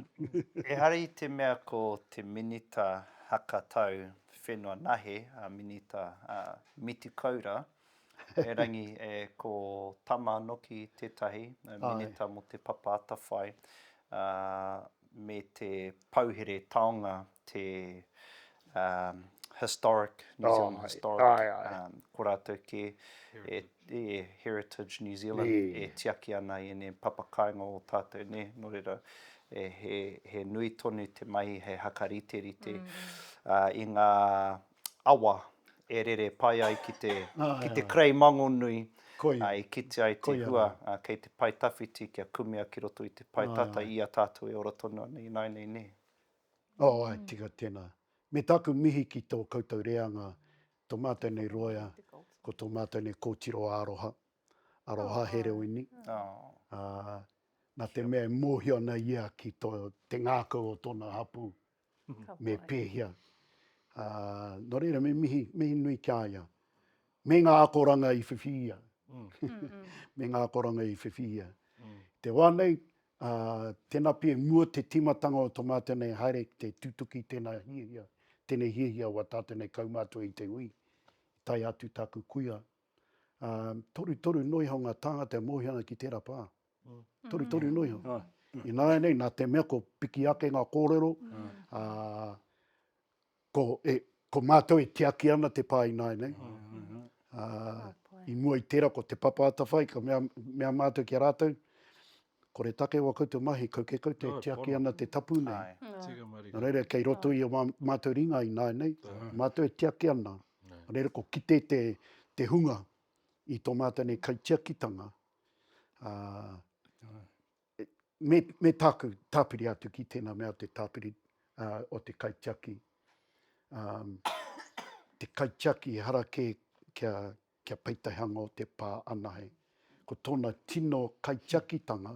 E hari te mea ko te minita hakatau whenua nahe, minita miti kaura, e rangi ko tama noki tētahi, minita mo te papa atawhai, me te pauhere taonga, te historic, New Zealand historic, ko rātou ke Heritage New Zealand, e tiaki ana I ne papakainga o tātou ne, no reira, he nui tonu te mahi, he hakariterite, I ngā awa, e rere pai ai ki te krei mango nui, I kite ai te hua, kei te pai tawhiti kia kumea ki roto I te pai tata I a tātou e ora tonu ana I nai nei ne. Ai, tika tēnā. Me taku mihi ki tō koutou reanga, tō mātou nei roia, ko tō mātou nei kōtiro aroha he reo ini. Nā te mea mōhio ana ia ki te ngākau o tōna hapu, me pēhia. Nō reira me mihi nui kia ia. Me ngā akoranga I whiwhia. Me ngā akoranga I whiwhia. Te wānei, tēnā pia mua te timatanga o tō mātou nei haere te tutuki tēnā hihia. Tēnei hihia wa tātou nei kaumātua I te ui. Tai atu tāku kuia. Toru noi hao ngā tāngata mōhiana ki tērā pā. Toru noi hao. I nāi nei, nā te mea ko piki ake ngā kōrero, ko mātou e tiaki ana te pā I nāi nei. I mua I tērā ko te papa atawhai, ka mea mātou ki a rātou, ko re take wa koutou mahi, kau te tiaki ana te tapu nei. Nā reira, kei roto I o mātou ringa I nāi nei, mātou e tiaki ana. Nā reira, ko kite te hunga I tō mātou nei kaitiakitanga. Me tāpiri atu ki tēnā mea te tāpiri o te kaitiaki. Te kaitiaki hara kia peitahanga o te pā anahei. Ko tōna tino kaitiakitanga,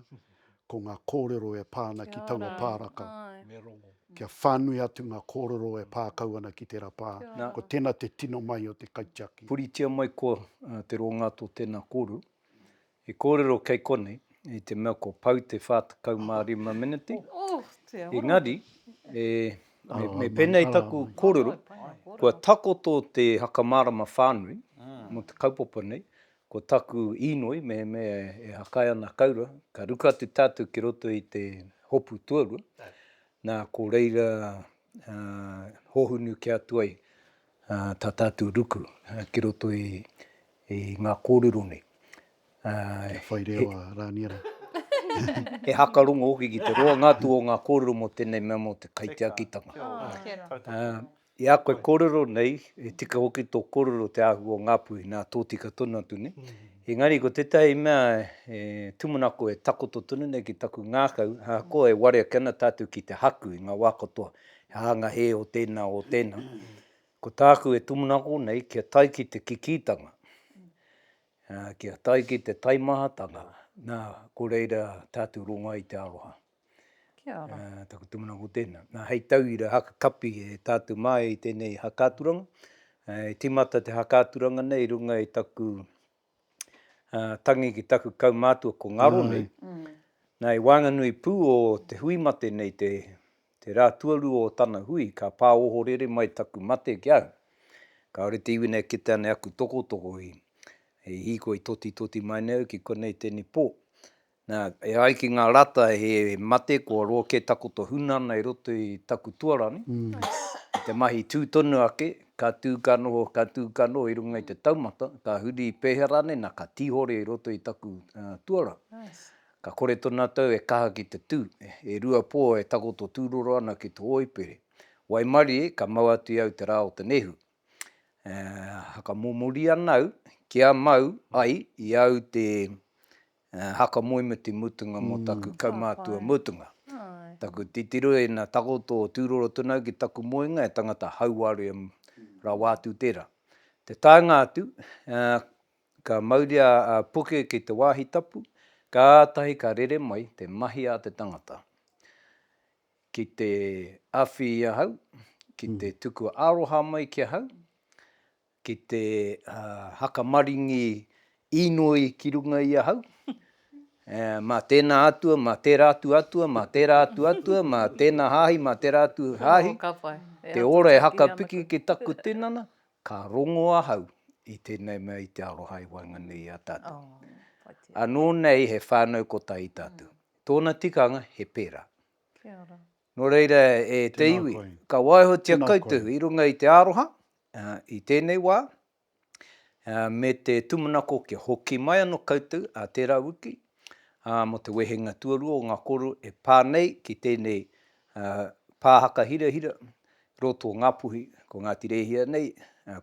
ko ngā kōrero e pāna ki taua pāraka. Kia whānui atu ngā kōrero e pākau ana ki te rapa. Nā. Ko tēnā te tino mai o te kaitiaki. Puritia mai ko te ronga tō tēnā kōrero. E kōrero kei konei, i te mea ko pau te 45 miniti. Oh, te ora. Engari, me pēnei taku kōrero, kua takoto te hakamarama whānui, mo te kaupapa nei, ko taku inoi, me e hakai ana kaura, ka ruka atu tātou ki roto i te hopu tuarua, nā ko reira hohunu ki atu ai tā tātou ruku ki roto i ngā kōrero nei. Whai rewa, rāniara. He hakarongo hoki ki te roa ngātu o ngā kōrero mo tēnei mea mo te kaitiakitanga. I a koe kōrero nei, e tika hoki tō kōrero te ahu o Ngāpuhi, nā tōtika tonu atu ne. Engari, ko tētai mea tumanako e takoto tonu nei ki taku ngākau, ko e warea kena tātou ki te haku i ngā wākatoa, hanga he o tēnā o tēnā. Ko tāku e tumanako nei kia tai ki te kikitanga, kia tai ki te taimahatanga, nā ko reira tātou ronga i te aroha. Kia ora. Taku tumanako tēnā. Nā hei tauira haka kapi e tātou mai i tēnei hakāturanga. E timata te hakāturanga nei runga i taku tangi ki taku kaumātua ko ngaro nei. Nā i Wanganui pū o te hui mate nei te rā tuaru o tana hui, ka pāoho rere mai taku mate ki au. Ka ore te iwine ki tane aku toko i hiko i toti mai neu ki konei tēnei pō. Nā, e ai ki ngā rata he mate kua roa ke takoto hunana i roto i taku tuarani. Te mahi tūtonu ake, ka tūkano i runga i te taumata, ka huri i pēherane, nā ka tihore i roto i taku tuara. Ka kore tona tau e kaha ki te tū, e rua pō e takoto tūroro ana ki te oipere. Waimari e, ka mau atu i au te rā o te nehu. Haka momori anau, kia mau ai i au te haka moimiti mutunga mo taku kaumātua mutunga. Taku titiro e nā takoto tūroro tunau ki taku moenga e tangata hauare rā wātu tērā. Te tāinga atu, ka mauria puke ki te wāhi tapu, ka ātahi ka rere mai te mahi a te tangata. Ki te awhi i ahau, ki te tuku aroha mai ki ahau, ki te hakamaringi inoi ki runga i ahau, mā tēnā atua, mā tērā atu atua, mā tērā atu atua, mā tēnā hāhi, mā tērā atu hāhi, te ora e haka piki ki taku tinana, ka rongo ahau i tēnei mea i te aroha i Wanganui a tātou. Anō nei he whānau ko tai i tātou. Tōna tikanga he pērā. Nō reira e te Tēnā iwi, koe. ka waihotia Tēnā koutou koe. i runga i te aroha, i tēnei wā, me te tumanako kia hoki mai anō koutou a tērā wiki, mo te wehenga tuarua o ngā koro e pānei ki tēnei pāhaka hira roto Ngāpuhi, ko Ngāti Rehia nei,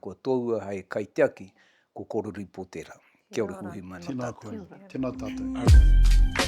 ko tōua hei kaitiaki, ko Korori Pōtera. Kia ora huhi mai no Tēnā tātou. koe. Tēnā tātou.